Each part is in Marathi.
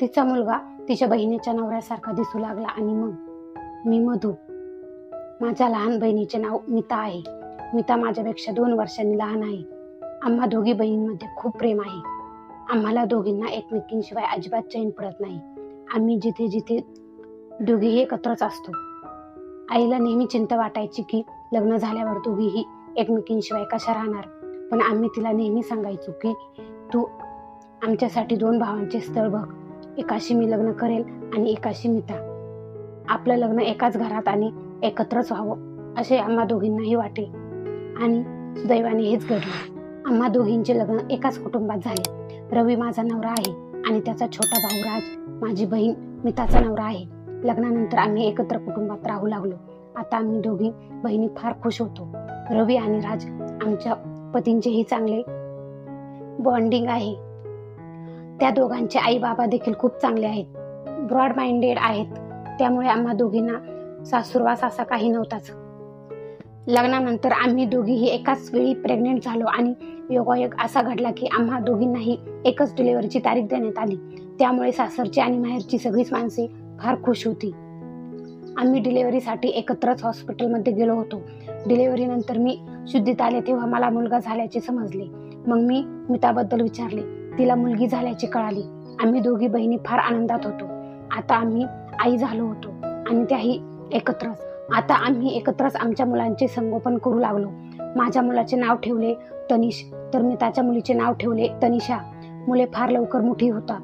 तिचा मुलगा तिच्या बहिणीच्या नवऱ्यासारखा दिसू लागला. आणि मग मी मधू. माझ्या लहान बहिणीचे नाव मिता आहे. मिता माझ्यापेक्षा 2 वर्षांनी लहान आहे. आम्हा दोघी बहिणींमध्ये खूप प्रेम आहे. आम्हाला दोघींना एकमेकींशिवाय अजिबात चैन पडत नाही. आम्ही जिथे जिथे दोघीही एकत्रच असतो. आईला नेहमी चिंता वाटायची की लग्न झाल्यावर दोघीही एकमेकींशिवाय कशा राहणार. पण आम्ही तिला नेहमी सांगायचो की तू आमच्यासाठी 2 भावांचे स्थळ बघ. एकाशी मी लग्न करेल आणि एकाशी मिता. आपलं लग्न एकाच घरात आणि एकत्रच व्हावं असे आम्हा दोघींनाही वाटे. आणि सुदैवाने हेच घडले. आम्हा दोघींचे लग्न एकाच कुटुंबात झाले. रवी माझा नवरा आहे आणि त्याचा छोटा भाऊ राज माझी बहीण मिताचा नवरा आहे. लग्नानंतर आम्ही एकत्र कुटुंबात राहू लागलो. आता आम्ही दोघी बहिणी फार खुश होतो. रवी आणि राज आमच्या पतींचेही चांगले बॉन्डिंग आहे. त्या दोघांचे आई बाबा देखील खूप चांगले आहेत. ब्रॉड माइंडेड आहेत. त्यामुळे आम्हा दोघींना सासूरवास असा काही नव्हताच. लग्नानंतर आम्ही दोघीही एकाच वेळी प्रेग्नेंट झालो आणि योगायोग असा घडला की आम्हा दोघींनाही एकच डिलिव्हरीची तारीख देण्यात आली. त्यामुळे सासरची आणि माहेरची सगळीच माणसे फार खुश होती. आम्ही डिलिव्हरीसाठी एकत्रच हॉस्पिटलमध्ये गेलो होतो. डिलिव्हरीनंतर मी शुद्धीत आले तेव्हा मला मुलगा झाल्याचे समजले. मग मी मिताबद्दल विचारले. तिला मुलगी झाल्याची कळाली. आम्ही दोघी बहिणी फार आनंदात होतो. आता आम्ही आई झालो होतो आणि त्याही एकत्रच. आता आम्ही एकत्रच आमच्या मुलांचे संगोपन करू लागलो. माझ्या मुलाचे नाव ठेवले तनिष, तर मिताच्या मुलीचे नाव ठेवले तनिषा. मुले फार लवकर मोठी होतात.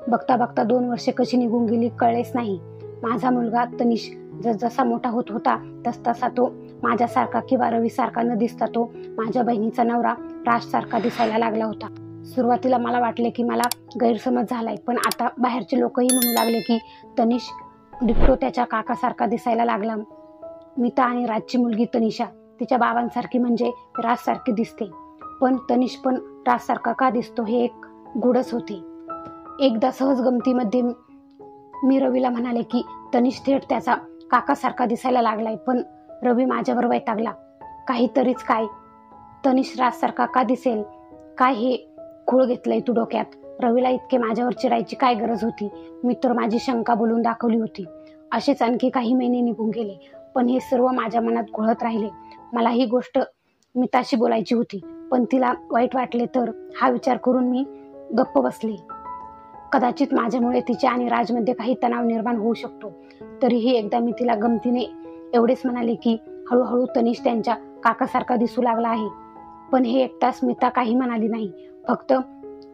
बघता बघता 2 वर्षे कशी निघून गेली कळलेच नाही. माझा मुलगा तनिष जसा मोठा होत होता तसा तो माझ्यासारखा किंवा रवीसारखा न दिसता तो माझ्या बहिणीचा नवरा राजसारखा दिसायला लागला होता. सुरुवातीला मला वाटले की मला गैरसमज झालाय, पण आता बाहेरचे लोकही म्हणू लागले की तनिष डिक्टो त्याच्या काकासारखा दिसायला लागला. मिता आणि राजची मुलगी तनिषा तिच्या बाबांसारखी म्हणजे राजसारखी दिसते. पण तनिष पण राजसारखा का दिसतो हे एक गूढच होते. एकदा सहज गमतीमध्ये मी रवीला म्हणाले की तनिष थेट त्याचा काकासारखा दिसायला लागलाय. पण रवी माझ्यावर वैतागला. काहीतरीच काय, तनिष राजसारखा का दिसेल काय हे खूळ घेतलंय तू डोक्यात. रवीला इतके माझ्यावर चिडायची काय गरज होती. मी तर माझी शंका बोलून दाखवली होती. असेच आणखी काही महिने निघून गेले, पण हे सर्व माझ्या मनात घोळत राहिले. मला ही गोष्ट मिताशी बोलायची होती, पण तिला वाईट वाटले तर हा विचार करून मी गप्प बसले. कदाचित माझ्यामुळे तिच्या आणि राजमध्ये काही तणाव निर्माण होऊ शकतो. तरीही एकदा मी तिला गमतीने एवढेच म्हणाले की हळूहळू तनिष त्यांच्या काकासारखा दिसू लागला आहे. पण हे ऐकताच मिता काही म्हणाली नाही, फक्त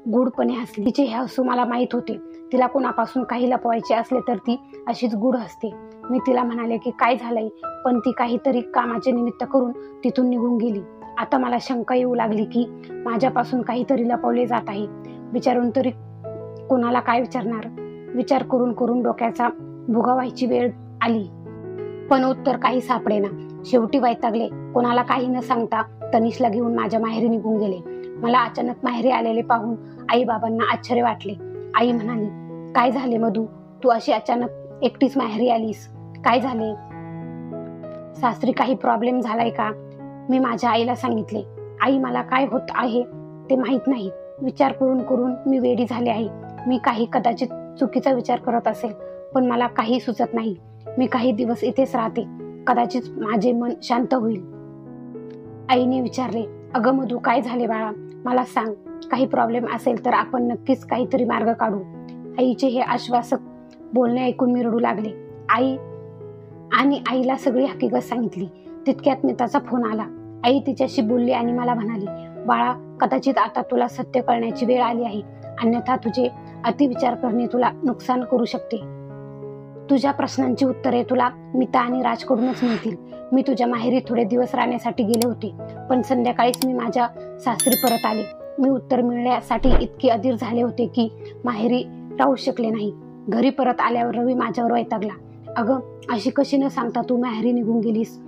गूढपणे हसली. तिचे हे हसू मला माहीत होते. तिला कोणापासून काही लपवायचे असले तर ती अशीच गूढ हसते. मी तिला म्हणाले की काय झालंय, पण ती काहीतरी कामाचे निमित्त करून तिथून निघून गेली. आता मला शंका येऊ लागली की माझ्यापासून काहीतरी लपवले जात आहे. विचारून तरी कोणाला काय विचारणार. विचार करून करून डोक्याचा भुगा व्हायची वेळ आली, पण उत्तर काही सापडेना. शेवटी वैतागले. कोणाला काही न सांगता तनिषला घेऊन माझ्या माहेरी निघून गेले. मला अचानक माहेरी आलेले पाहून आई बाबांना आश्चर्य वाटले. आई म्हणाली, काय झाले मधू, तू अशी अचानक एकटीच माहेरी आलीस, काय झाले? सासरी काही प्रॉब्लेम झालाय का? मी माझ्या आईला सांगितले. आई, मला काय होत आहे ते माहित नाही. विचार करून करून मी वेडी झाले आहे. मी काही कदाचित चुकीचा विचार करत असेल, पण मला काही सुचत नाही. मी काही दिवस इथेच राहते, कदाचित माझे मन शांत होईल. आईने विचारले, अगं मधू, काय झाले बाळा, मला सांग. काही प्रॉब्लेम असेल तर आपण नक्कीच काहीतरी मार्ग काढू. आईचे हे आश्वासक बोलणे ऐकून मी रडू लागले. आईला सगळी हकीकत सांगितली. तितक्यात मिताचा फोन आला. आई तिच्याशी बोलली आणि मला म्हणाली, बाळा, कदाचित आता तुला सत्य कळण्याची वेळ आली आहे, अन्यथा तुझे अतिविचार करणे तुला नुकसान करू शकते. तुझ्या प्रश्नांची उत्तरे तुला मिता आणि राजकडूनच मिळतील. मी तुझ्या माहेरी थोडे दिवस राहण्यासाठी गेले होते, पण संध्याकाळीच मी माझ्या सासरी परत आले. मी उत्तर मिळण्यासाठी इतके अधीर झाले होते की माहेरी राहू शकले नाही. घरी परत आल्यावर रवी माझ्यावर वैतागला. अगं, अशी कशी न सांगता तू माहेरी निघून गेलीस?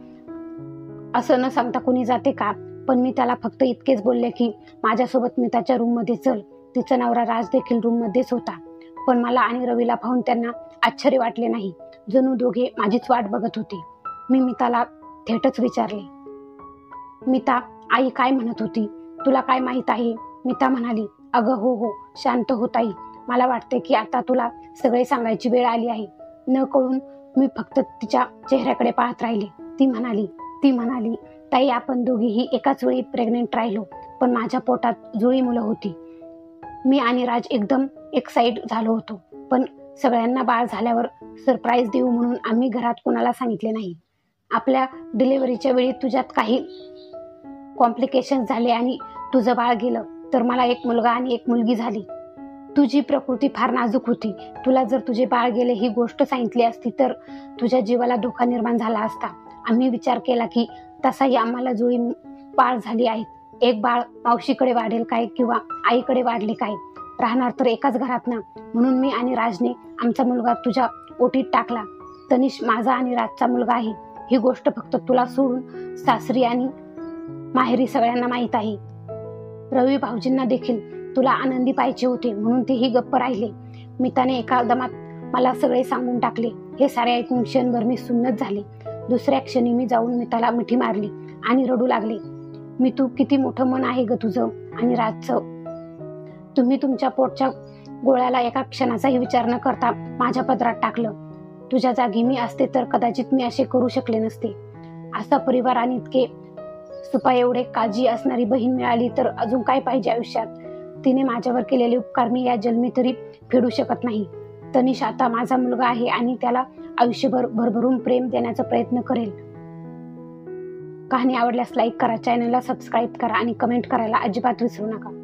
असं न सांगता कोणी जाते का? पण मी त्याला फक्त इतकेच बोलले की माझ्यासोबत मिताच्या रूममध्ये चल. तिचा नवरा राज देखील रूममध्येच होता. पण मला आणि रवीला पाहून त्यांना आश्चर्य वाटले नाही. जणू दोघे माझीच वाट बघत होते. मी मिताला थेटच विचारले, मिता, आई काय म्हणत होती, तुला काय माहित आहे? मिता म्हणाली, अगं हो, शांत हो ताई, मला वाटते की आता तुला सगळे सांगायची वेळ आली आहे. न कळून मी फक्त तिच्या चेहऱ्याकडे पाहत राहिले. ती म्हणाली, ताई आपण दोघीही एकाच वेळी प्रेग्नेंट राहिलो, पण माझ्या पोटात जुळी मुलं होती. मी आणि राज एकदम एक्साइट झालो होतो, पण सगळ्यांना बाळ झाल्यावर सरप्राईज देऊ म्हणून आम्ही घरात कोणाला सांगितले नाही. आपल्या डिलिव्हरीच्या वेळी तुझ्यात काही कॉम्प्लिकेशन झाले आणि तुझं बाळ गेलं, तर मला एक मुलगा आणि एक मुलगी झाली. तुझी प्रकृती फार नाजूक होती. तुला जर तुझे बाळ गेले ही गोष्ट सांगितली असती तर तुझ्या जीवाला धोका निर्माण झाला असता. आम्ही विचार केला की तसाही आम्हाला जुळी बाळ झाली आहेत. एक बाळ मावशीकडे वाढेल काय किंवा आईकडे वाढले काय, राहणार तर एकाच घरात ना. म्हणून मी आणि राजने आमचा मुलगा तुझ्या ओटीत टाकला. तनिष माझा आणि राजचा मुलगा आहे. ही गोष्ट फक्त तुला सोडून सासरी आणि माहेरी सगळ्यांना माहीत आहे. रवी भाऊजींना देखील तुला आनंदी पाहिजे होते म्हणून तेही गप्प राहिले. मिताने एका दमात मला सगळे सांगून टाकले. हे सारे ऐकून क्षणभर मी सुन्नत झाले. दुसऱ्या क्षणी मी जाऊन मिताला मिठी मारली आणि रडू लागले. मितू, किती मोठं मन आहे ग तुझं आणि राजचं. तुम्ही तुमच्या पोटच्या गोळ्याला एका क्षणाचाही विचार न करता माझ्या पदरात टाकलं. तुझ्या जागी मी असते तर कदाचित मी असे करू शकले नसते. असा परिवार आणि इतके सुपा एवढे काळजी असणारी बहीण मिळाली तर अजून काय पाहिजे आयुष्यात. तिने माझ्यावर केलेले उपकार मी या जन्मी तरी फेडू शकत नाही. तनिष आता माझा मुलगा आहे आणि त्याला आयुष्यभर भरभरून प्रेम देण्याचा प्रयत्न करेल. कहाणी आवडल्यास लाईक करा, चॅनलला सबस्क्राईब करा आणि कमेंट करायला अजिबात विसरू नका.